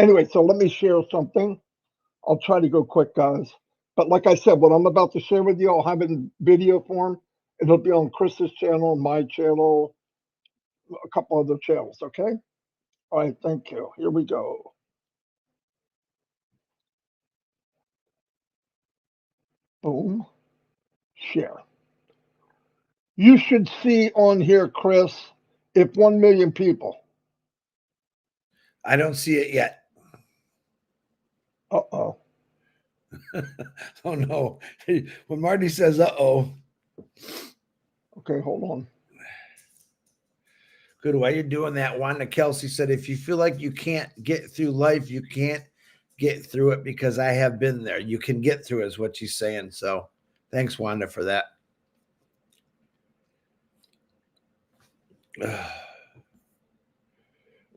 Anyway, so let me share something. I'll try to go quick, guys. But like I said, what I'm about to share with you, I'll have it in video form. It'll be on Chris's channel, my channel, a couple other channels, okay? All right, thank you. Here we go. Boom, share. You should see on here, Chris, if 1 million people. I don't see it yet. Uh-oh. Oh, no. When Marty says, uh-oh. Okay, hold on. Good. While you're doing that, Wanda Kelsey said, if you feel like you can't get through life, you can't get through it, because I have been there. You can get through it, is what she's saying. So thanks, Wanda, for that.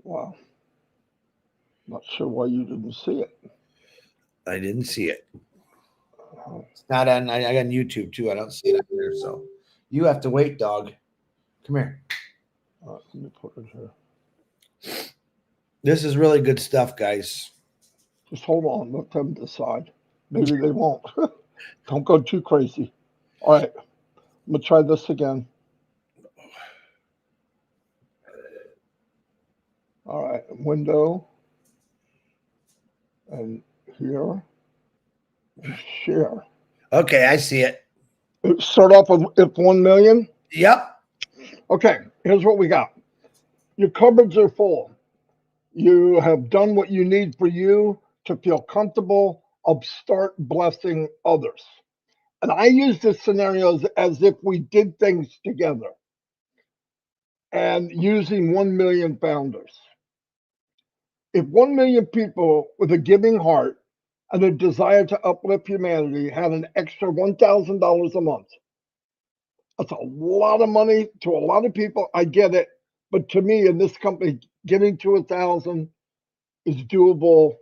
Wow. Not sure why you didn't see it. I didn't see it. It's not on. I got on YouTube too. I don't see it there. So you have to wait, dog. Come here. Let me put it here. This is really good stuff, guys. Just hold on. Let them decide. Maybe they won't. Don't go too crazy. All right. I'm going to try this again. All right. Window. And here. And share. Okay, I see it. Start off with if 1 million. Yep. Okay. Here's what we got. Your cupboards are full. You have done what you need for you to feel comfortable of start blessing others. And I use this scenario as if we did things together and using 1 million founders. If 1 million people with a giving heart and a desire to uplift humanity had an extra $1,000 a month, that's a lot of money to a lot of people. I get it. But to me, in this company, getting to 1,000 is doable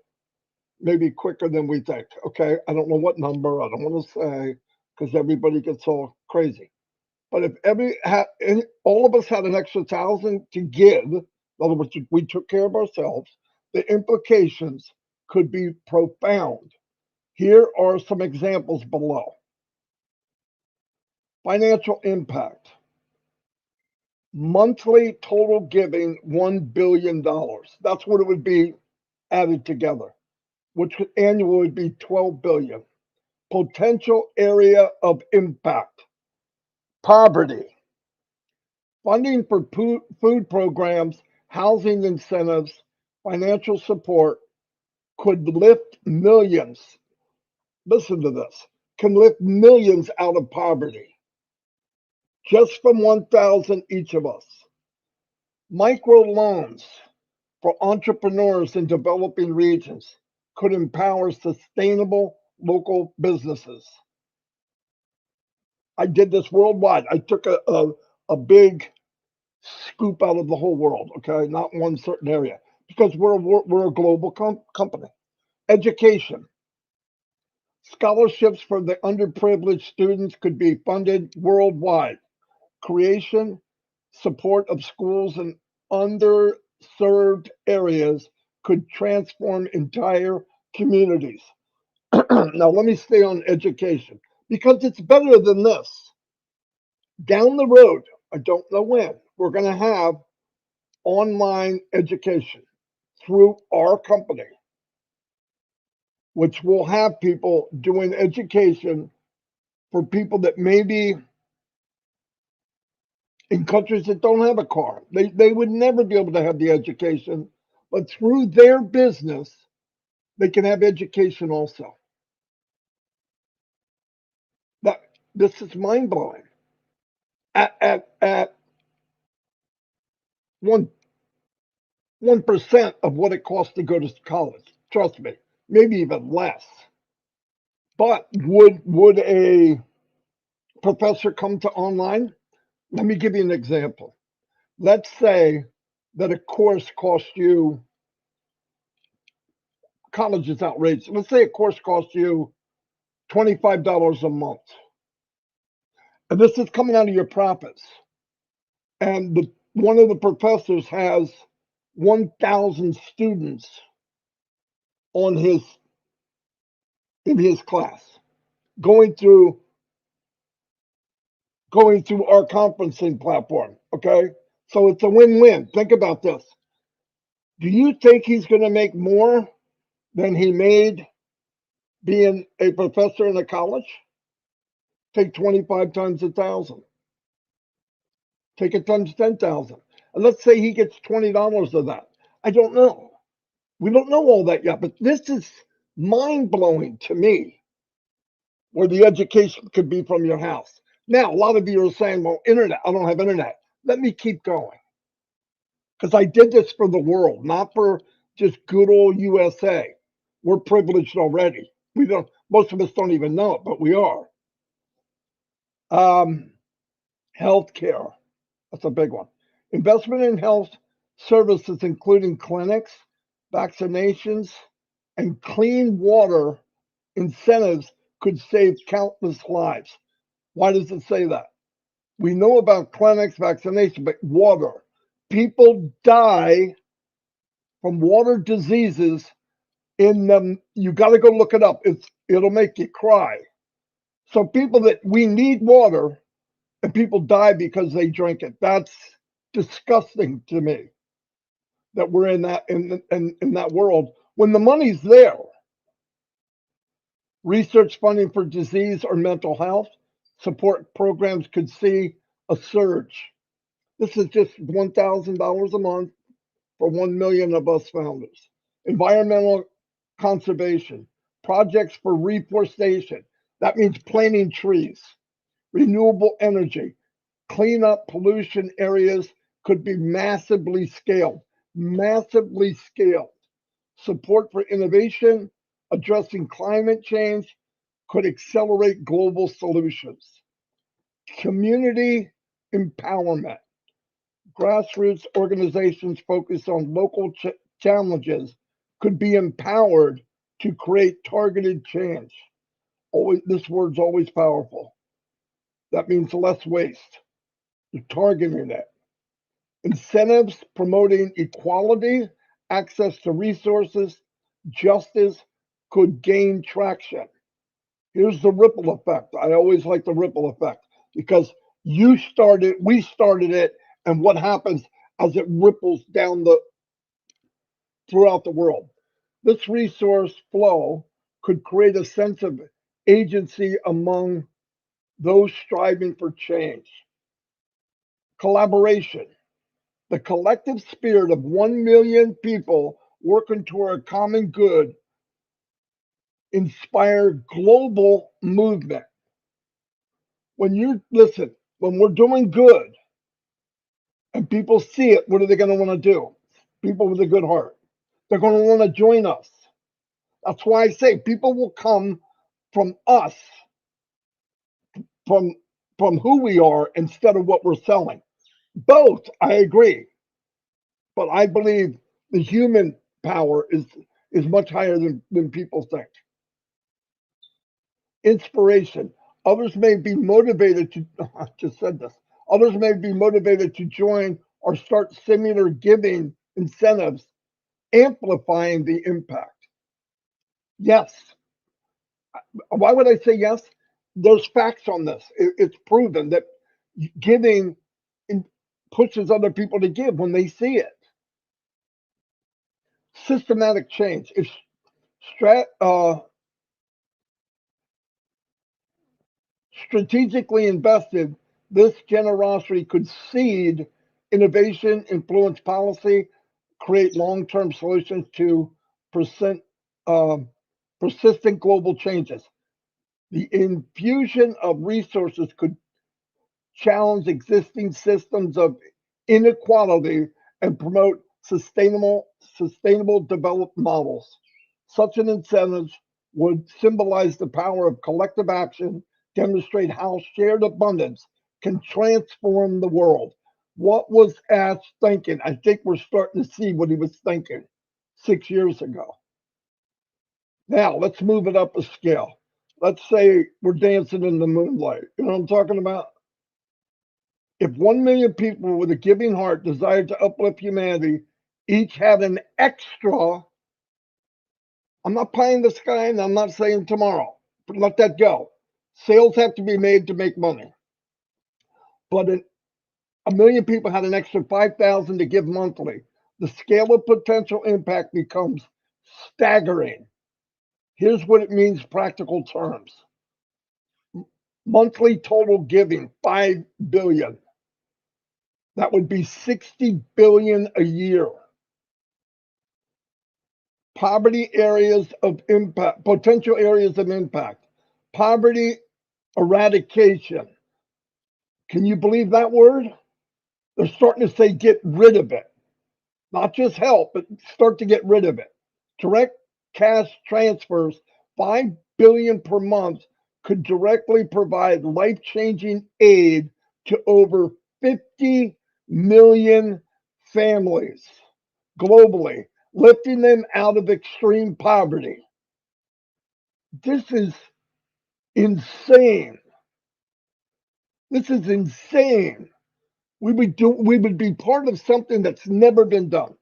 maybe quicker than we think. Okay. I don't know what number. I don't want to say because everybody gets all crazy. But if all of us had an extra 1,000 to give, in other words, we took care of ourselves, the implications could be profound. Here are some examples below. Financial impact. Monthly total giving $1 billion. That's what it would be added together, which annual would be 12 billion. Potential area of impact. Poverty. Funding for food programs, housing incentives, financial support could lift millions. Listen to this. Can lift millions out of poverty. Just from 1,000 each of us. Micro loans for entrepreneurs in developing regions could empower sustainable local businesses. I did this worldwide. I took a big scoop out of the whole world, okay, not one certain area, because we're a global company. Education. Scholarships for the underprivileged students could be funded worldwide. Creation, support of schools in underserved areas could transform entire communities. Now, let me stay on education because it's better than this. Down the road, I don't know when, we're going to have online education through our company, which will have people doing education for people that maybe in countries that don't have a car. They would never be able to have the education, but through their business, they can have education also. That this is mind blowing. At 1% of what it costs to go to college. Trust me, maybe even less. But would a professor come to online? Let me give you an example. Let's say that a course costs you, college is outrageous. Let's say a course costs you $25 a month. And this is coming out of your profits. And one of the professors has 1,000 students on in his class, going through our conferencing platform. Okay, so it's a win-win. Think about this. Do you think he's going to make more than he made being a professor in a college? Take 25 times 1,000. Take it times 10,000. And let's say he gets $20 of that. I don't know. We don't know all that yet, but this is mind blowing to me, where the education could be from your house. Now, a lot of you are saying, well, internet, I don't have internet. Let me keep going. Because I did this for the world, not for just good old USA. We're privileged already. We don't, most of us don't even know it, but we are. Healthcare. That's a big one. Investment in health services, including clinics, vaccinations, and clean water incentives, could save countless lives. Why does it say that? We know about clinics, vaccination, but water. People die from water diseases in them. You got to go look it up. It'll make you cry. So people that we need water, and people die because they drink it. That's disgusting to me that we're in that world when the money's there. Research funding for disease or mental health support programs could see a surge. This is just $1,000 a month for 1 million of us founders. Environmental conservation projects for reforestation. That means planting trees. Renewable energy, clean up pollution areas could be massively scaled. Massively scaled. Support for innovation, addressing climate change could accelerate global solutions. Community empowerment. Grassroots organizations focused on local challenges could be empowered to create targeted change. Always, this word's always powerful. That means less waste. You're targeting it. Incentives promoting equality, access to resources, justice could gain traction. Here's the ripple effect. I always like the ripple effect because we started it, and what happens as it ripples down throughout the world. This resource flow could create a sense of agency among those striving for change. Collaboration. The collective spirit of 1 million people working toward a common good inspire global movement. When we're doing good and people see it, what are they going to want to do? People with a good heart. They're going to want to join us. That's why I say people will come from us, from who we are instead of what we're selling. Both, I agree. But I believe the human power is much higher than people think. Inspiration. Others may be motivated to, I just said this, others may be motivated to join or start similar giving incentives, amplifying the impact. Yes. Why would I say yes? There's facts on this. It's proven that giving pushes other people to give when they see it. Systematic change. If strategically invested, this generosity could seed innovation, influence policy, create long-term solutions to persistent global changes. The infusion of resources could challenge existing systems of inequality and promote sustainable development models. Such an incentive would symbolize the power of collective action, demonstrate how shared abundance can transform the world. What was Ash thinking? I think we're starting to see what he was thinking 6 years ago. Now, let's move it up a scale. Let's say we're dancing in the moonlight. You know what I'm talking about? If 1 million people with a giving heart desired to uplift humanity, each had an extra I'm not pie in the sky, and I'm not saying tomorrow. But let that go. Sales have to be made to make money. But a million people had an extra 5,000 to give monthly. The scale of potential impact becomes staggering. Here's what it means practical terms. Monthly total giving 5 billion. That would be 60 billion a year. Poverty areas of impact, potential areas of impact. Poverty eradication. Can you believe that word? They're starting to say get rid of it. Not just help, but start to get rid of it. Direct cash transfers, 5 billion per month, could directly provide life-changing aid to over 50 million families globally, lifting them out of extreme poverty. This is insane. This is insane. We would be part of something that's never been done.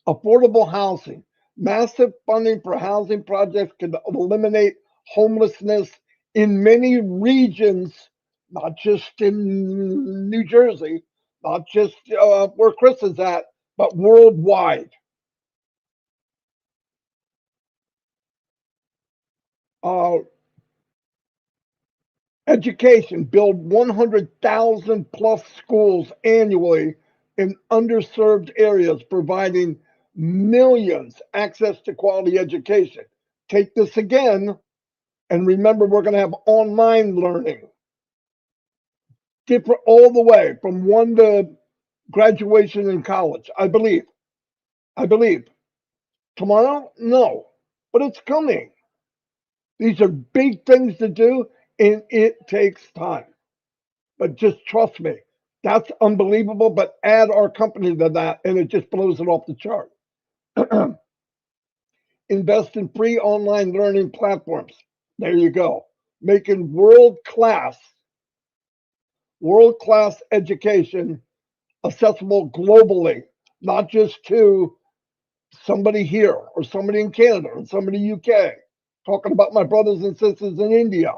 Affordable housing. Massive funding for housing projects could eliminate homelessness in many regions, not just in New Jersey, not just where Chris is at, but worldwide. Uh, Education, build 100,000 plus schools annually in underserved areas, providing millions access to quality education. Take this again, and remember, we're going to have online learning, different all the way from one to graduation in college. I believe. I believe. Tomorrow? No, but it's coming. These are big things to do, and it takes time. But just trust me, that's unbelievable. But add our company to that, and it just blows it off the chart. Invest in free online learning platforms. There you go. Making world class education accessible globally, not just to somebody here or somebody in Canada or somebody in UK. Talking about my brothers and sisters in India,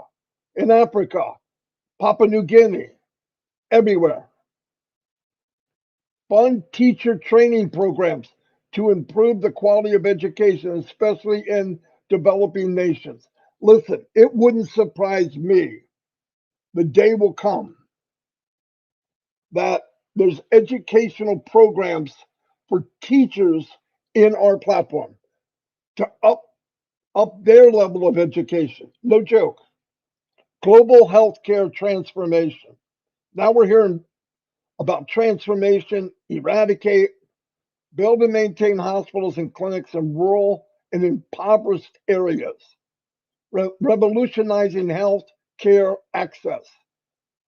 in Africa, Papua New Guinea, everywhere. Fund teacher training programs to improve the quality of education, especially in developing nations. Listen, it wouldn't surprise me. The day will come that there's educational programs for teachers in our platform to up their level of education. No joke. Global healthcare transformation. Now we're hearing about transformation, eradicate, build and maintain hospitals and clinics in rural and impoverished areas, revolutionizing health care access,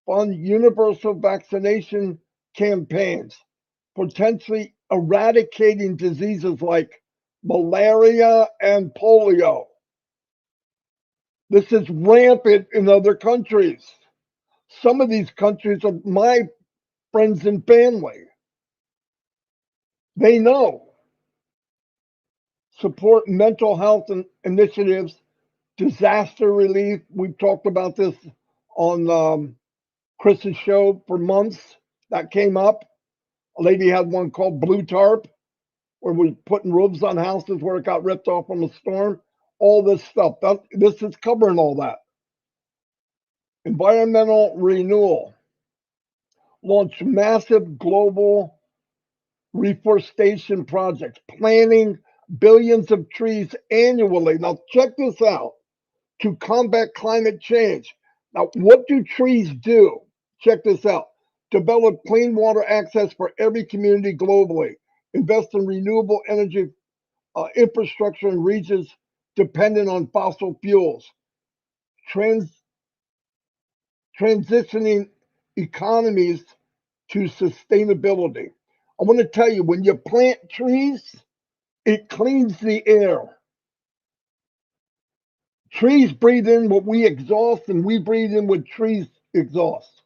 fund universal vaccination campaigns, potentially eradicating diseases like malaria and polio. This is rampant in other countries. Some of these countries are my friends and family. They know. Support mental health initiatives, disaster relief. We've talked about this on Chris's show for months. That came up. A lady had one called Blue Tarp, where we're putting roofs on houses where it got ripped off from a storm. All this stuff. This is covering all that. Environmental renewal. Launch massive global reforestation projects, planting billions of trees annually. Now, check this out, to combat climate change. Now, what do trees do? Check this out. Develop clean water access for every community globally. Invest in renewable energy infrastructure in regions dependent on fossil fuels. Transitioning economies to sustainability. I want to tell you, when you plant trees, it cleans the air. Trees breathe in what we exhaust, and we breathe in what trees exhaust.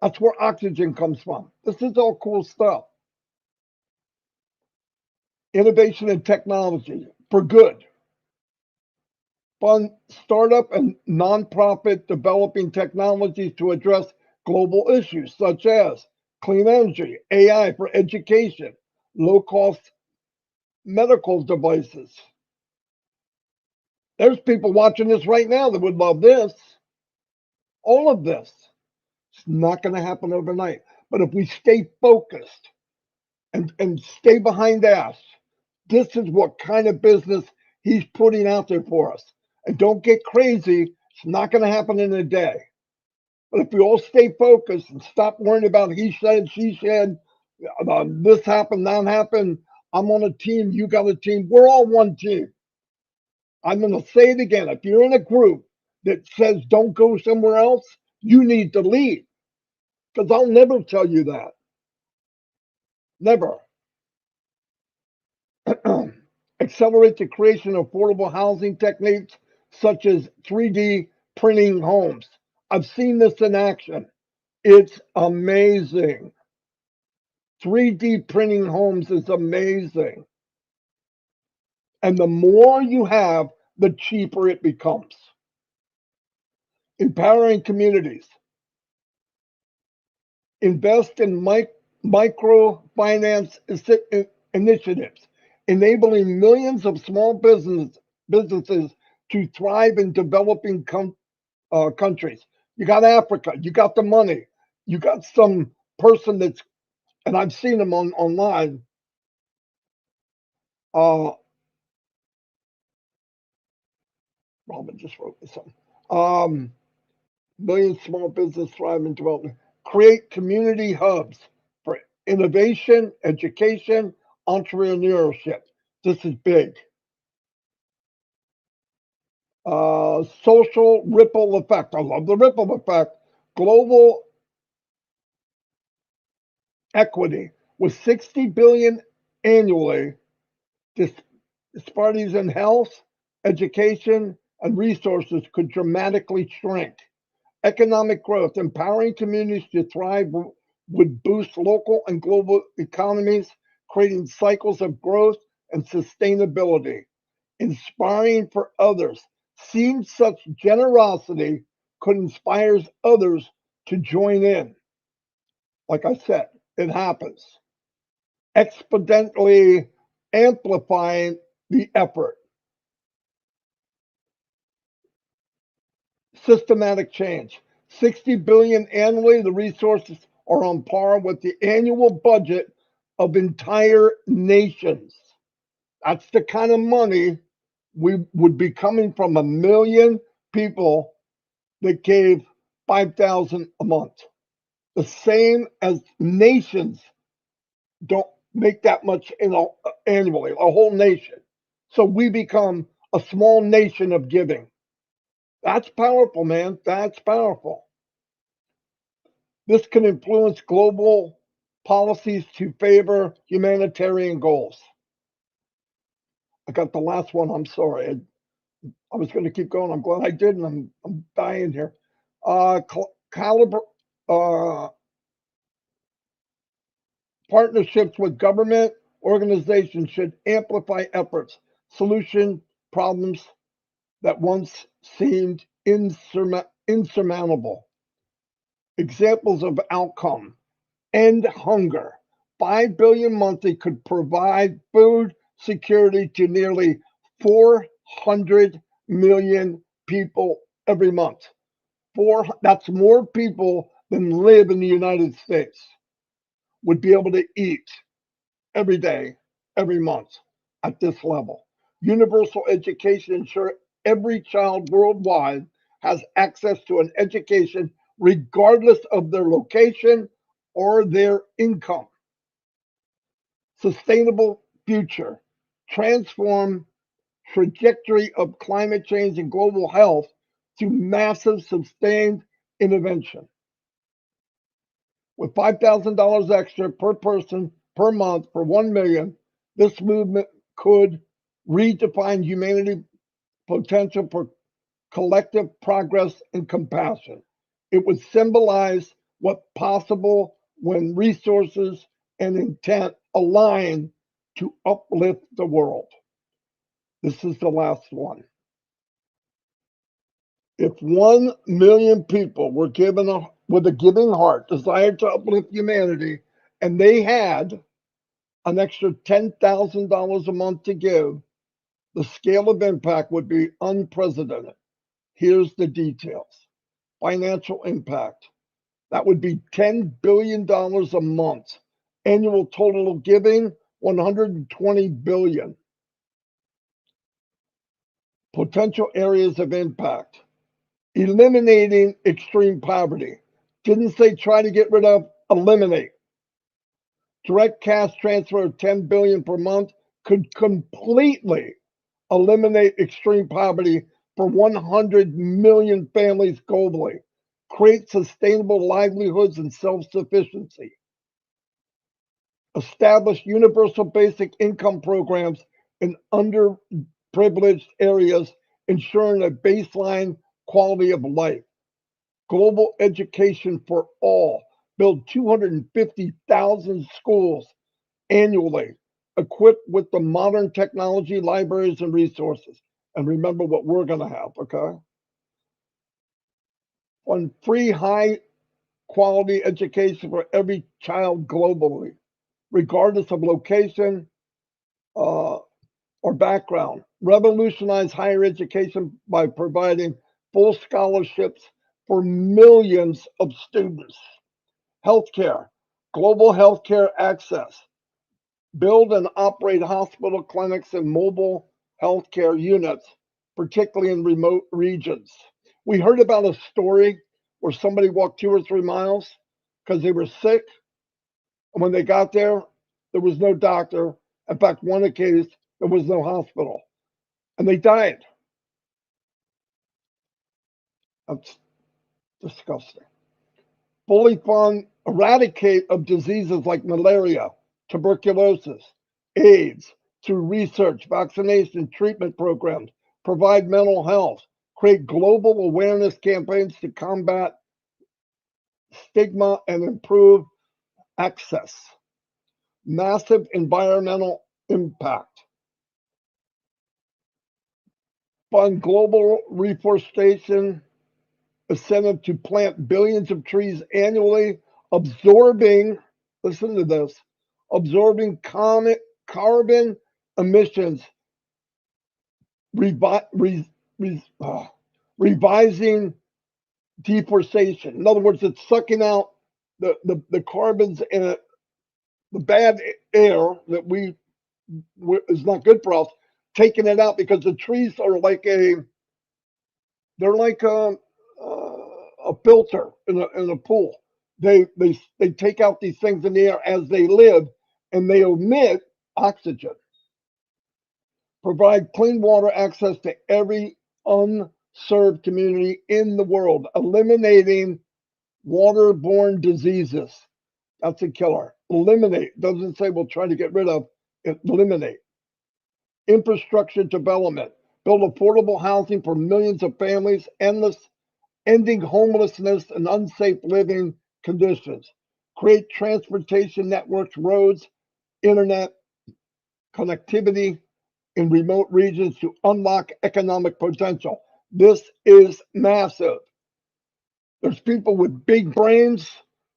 That's where oxygen comes from. This is all cool stuff. Innovation and technology. for good. Fund startup and nonprofit developing technologies to address global issues such as clean energy, AI for education, low-cost medical devices. There's people watching this right now that would love this. All of this. It's not going to happen overnight. But if we stay focused and stay behind us, this is what kind of business he's putting out there for us. And don't get crazy. It's not going to happen in a day. But if we all stay focused and stop worrying about he said, she said, this happened, that happened, I'm on a team, you got a team, we're all one team. I'm going to say it again. If you're in a group that says don't go somewhere else, you need to leave. Because I'll never tell you that. Never. Accelerate the creation of affordable housing techniques such as 3D printing homes. I've seen this in action. It's amazing. 3D printing homes is amazing. And the more you have, the cheaper it becomes. Empowering communities. Invest in microfinance initiatives, enabling millions of small businesses to thrive in developing countries. You got Africa, you got the money, you got some person that's, and I've seen them online. Robin just wrote me something. Million small business thrive in development. Create community hubs for innovation, education, entrepreneurship. This is big. Social ripple effect. I love the ripple effect. Global equity with 60 billion annually. Disparities in health, education, and resources could dramatically shrink. Economic growth, empowering communities to thrive would boost local and global economies, creating cycles of growth and sustainability. Inspiring for others. Seeing such generosity could inspire others to join in. Like I said, it happens. Exponentially amplifying the effort. Systematic change. 60 billion annually, the resources are on par with the annual budget of entire nations. That's the kind of money we would be coming from a million people that gave 5,000 a month. The same as nations don't make that much annually, a whole nation. So we become a small nation of giving. That's powerful, man. That's powerful. This can influence global policies to favor humanitarian goals. I got the last one. I'm sorry. I was going to keep going. I'm glad I did, and I'm dying here. Caliber partnerships with government organizations should amplify efforts, solution problems that once seemed insurmountable. Examples of outcome: end hunger. 5 billion monthly could provide food security to nearly 400 million people every month. That's more people than live in the United States would be able to eat every day, every month at this level. Universal education ensure every child worldwide has access to an education regardless of their location or their income. Sustainable future. Transform trajectory of climate change and global health through massive sustained intervention. With $5,000 extra per person per month for 1 million, this movement could redefine humanity potential for collective progress and compassion. It would symbolize what's possible when resources and intent align to uplift the world. This is the last one. If 1 million people were given with a giving heart, desired to uplift humanity, and they had an extra $10,000 a month to give, the scale of impact would be unprecedented. Here's the details. Financial impact. That would be $10 billion a month. Annual total of giving, $120 billion. Potential areas of impact. Eliminating extreme poverty. Didn't say try to get rid of, eliminate. Direct cash transfer of $10 billion per month could completely eliminate extreme poverty for 100 million families globally, create sustainable livelihoods and self-sufficiency, establish universal basic income programs in underprivileged areas, ensuring a baseline quality of life, global education for all, build 250,000 schools annually, equipped with the modern technology, libraries, and resources. And remember what we're going to have, okay? On free, high quality education for every child globally, regardless of location or background. Revolutionize higher education by providing full scholarships for millions of students. Healthcare, global healthcare access. Build and operate hospital clinics and mobile healthcare units, particularly in remote regions. We heard about a story where somebody walked 2 or 3 miles because they were sick. And when they got there, there was no doctor. In fact, one case, there was no hospital. And they died. That's disgusting. Fully fund, eradicate of diseases like malaria, tuberculosis, AIDS, through research, vaccination, treatment programs, provide mental health, create global awareness campaigns to combat stigma and improve access. Massive environmental impact. Fund global reforestation, incentive to plant billions of trees annually, absorbing, listen to this, absorbing carbon emissions, revising deforestation. In other words, it's sucking out the carbons in the bad air that is not good for us, taking it out because the trees are like they're like a filter in a pool. They take out these things in the air as they live, and they emit oxygen. Provide clean water access to every unserved community in the world, eliminating waterborne diseases. That's a killer. Eliminate. Doesn't say we'll try to get rid of. Eliminate. Infrastructure development. Build affordable housing for millions of families. Ending homelessness and unsafe living conditions. Create transportation networks, roads, internet connectivity in remote regions to unlock economic potential. This is massive. There's people with big brains.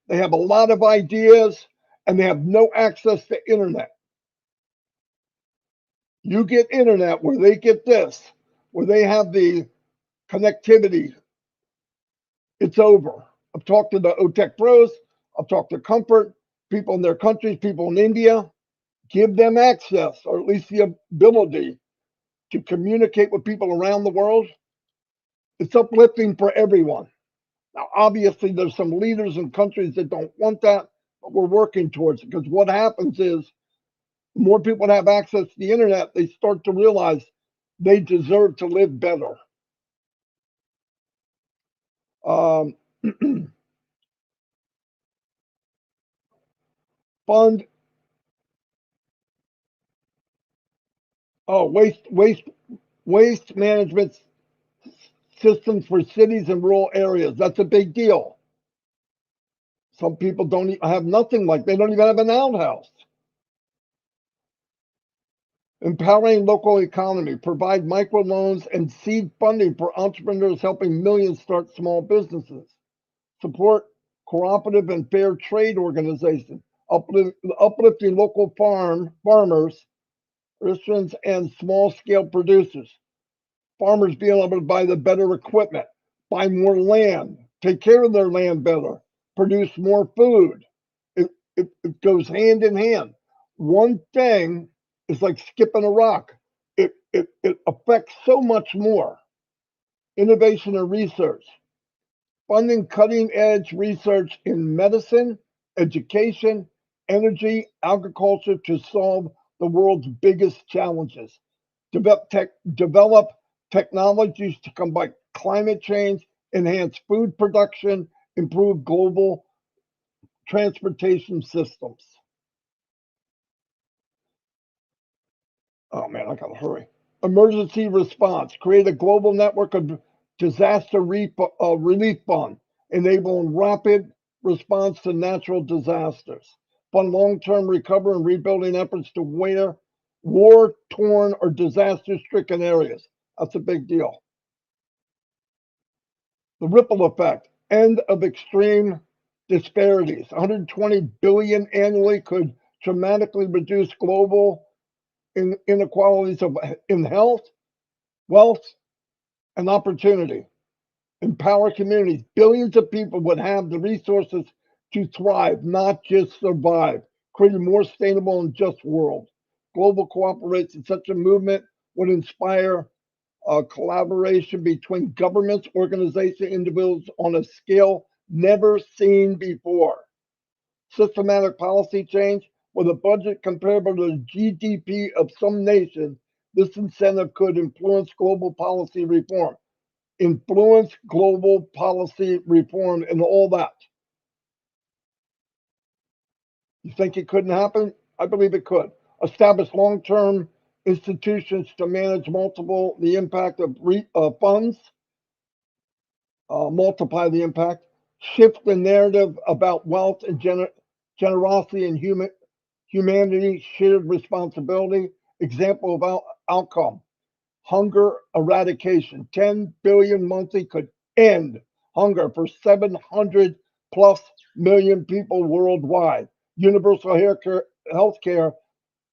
They have a lot of ideas, and they have no access to internet. You get internet where they get this, where they have the connectivity. It's over. I've talked to the OTEC pros. I've talked to Comfort, people in their countries, people in India. Give them access, or at least the ability to communicate with people around the world. It's uplifting for everyone. Now, obviously, there's some leaders in countries that don't want that, but we're working towards it, because what happens is the more people have access to the internet, they start to realize they deserve to live better. Fund waste management systems for cities and rural areas. That's a big deal. Some people don't have nothing, like they don't even have an outhouse. Empowering local economy, provide microloans and seed funding for entrepreneurs, helping millions start small businesses. Support cooperative and fair trade organizations, uplifting local farmers, artisans, and small-scale producers. Farmers being able to buy the better equipment, buy more land, take care of their land better, produce more food. It goes hand in hand. One thing is like skipping a rock. It affects so much more. Innovation and research, funding cutting edge research in medicine, education, energy, agriculture to solve the world's biggest challenges. Develop technologies to combat climate change, enhance food production, improve global transportation systems. Oh man, I gotta hurry. Emergency response. Create a global network of disaster relief fund, enabling rapid response to natural disasters. Fund long-term recovery and rebuilding efforts to war-torn or disaster-stricken areas. That's a big deal. The ripple effect. End of extreme disparities. 120 billion annually could dramatically reduce global inequalities in health, wealth, and opportunity. Empower communities. Billions of people would have the resources to thrive, not just survive, creating a more sustainable and just world. Global cooperation. Such a movement would inspire collaboration between governments, organizations, individuals on a scale never seen before. Systematic policy change. With a budget comparable to the GDP of some nations, this incentive could influence global policy reform. Influence global policy reform and all that. You think it couldn't happen? I believe it could. Establish long-term institutions to manage the impact of funds, multiply the impact, shift the narrative about wealth and generosity and humanity, shared responsibility. Example of outcome: hunger eradication. 10 billion monthly could end hunger for 700 plus million people worldwide. Universal health care,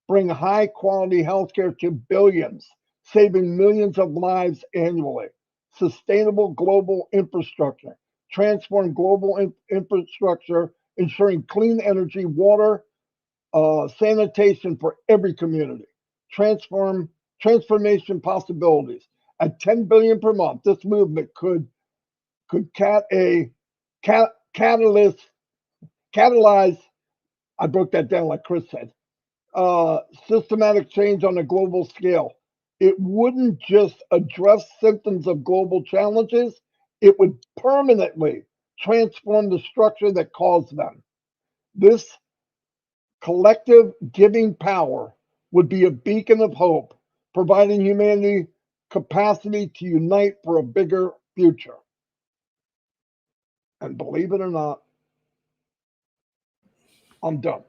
bring high quality health care to billions, saving millions of lives annually. Sustainable global infrastructure, transform global infrastructure, ensuring clean energy, water, sanitation for every community. Transformation possibilities. At 10 billion per month, this movement could catalyze. I broke that down like Chris said. Systematic change on a global scale. It wouldn't just address symptoms of global challenges; it would permanently transform the structure that caused them. This collective giving power would be a beacon of hope, providing humanity capacity to unite for a bigger future. And believe it or not, I'm done.